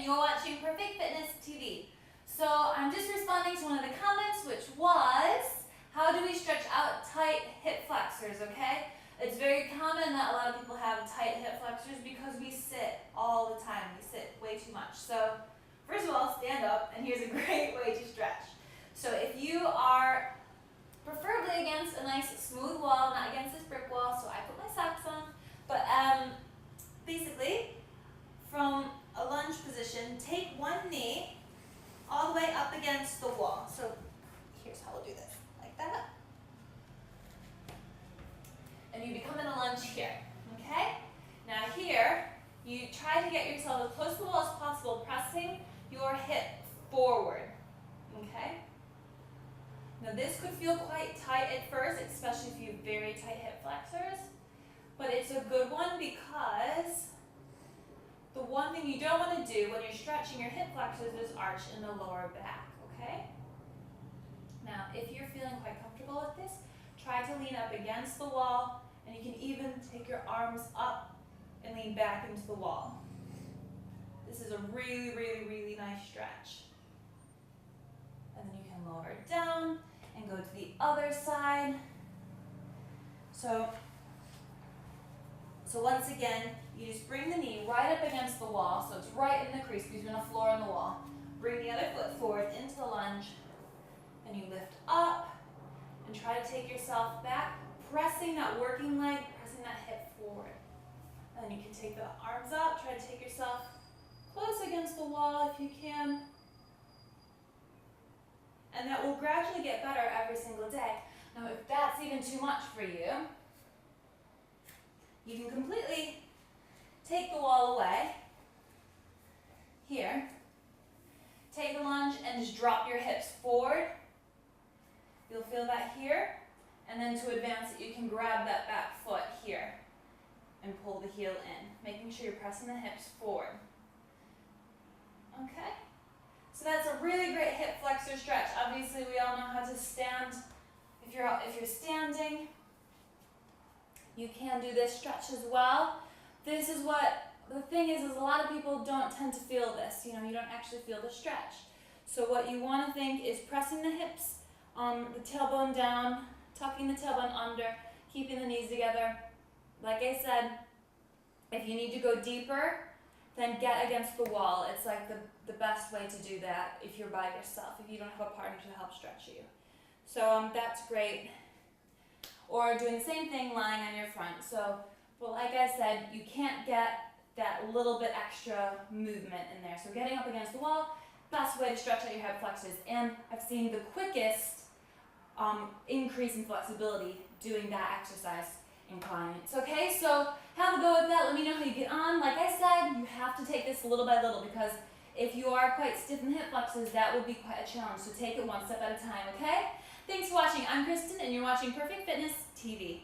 and you're watching Perfect Fitness TV. So I'm just responding to one of the comments, which was, how do we stretch out tight hip flexors, okay? It's very common that a lot of people have tight hip flexors because we sit all the time. We sit way too much. So first of all, stand up, and here's a great way to stretch. So if you are preferably against a nice smooth wall, not against this brick wall, so I put my socks on, but basically, from a lunge position, take one knee all the way up against the wall. So here's how we'll do this, like that. And you become in a lunge here, okay? Now here, you try to get yourself as close to the wall as possible, pressing your hip forward, okay? Now this could feel quite tight at first, especially if you have very tight hip flexors, but it's a good one because the one thing you don't want to do when you're stretching your hip flexors is arch in the lower back, okay? Now, if you're feeling quite comfortable with this, try to lean up against the wall, and you can even take your arms up and lean back into the wall. This is a really, really, really nice stretch. And then you can lower it down and go to the other side. So once again, you just bring the knee right up against the wall, so it's right in the crease between the floor and the wall. Bring the other foot forward into the lunge, and you lift up, and try to take yourself back, pressing that working leg, pressing that hip forward. And then you can take the arms up, try to take yourself close against the wall if you can. And that will gradually get better every single day. Now, if that's even too much for you, you can completely take the wall away, here, take the lunge and just drop your hips forward. You'll feel that here, and then to advance it, you can grab that back foot here and pull the heel in, making sure you're pressing the hips forward. Okay? So that's a really great hip flexor stretch. Obviously, we all know how to stand. If you're standing, you can do this stretch as well. This is what, the thing is a lot of people don't tend to feel this. You don't actually feel the stretch. So what you want to think is pressing the hips, the tailbone down, tucking the tailbone under, keeping the knees together. Like I said, if you need to go deeper, then get against the wall. It's like the best way to do that if you're by yourself, if you don't have a partner to help stretch you. So that's great. Or doing the same thing lying on your front. So, but like I said, you can't get that little bit extra movement in there. So getting up against the wall, best way to stretch out your hip flexors. And I've seen the quickest increase in flexibility doing that exercise in clients. Okay, so have a go with that. Let me know how you get on. Like I said, you have to take this little by little because if you are quite stiff in the hip flexors, that will be quite a challenge. So take it one step at a time, okay? Thanks for watching. I'm Kristen, and you're watching Perfect Fitness TV.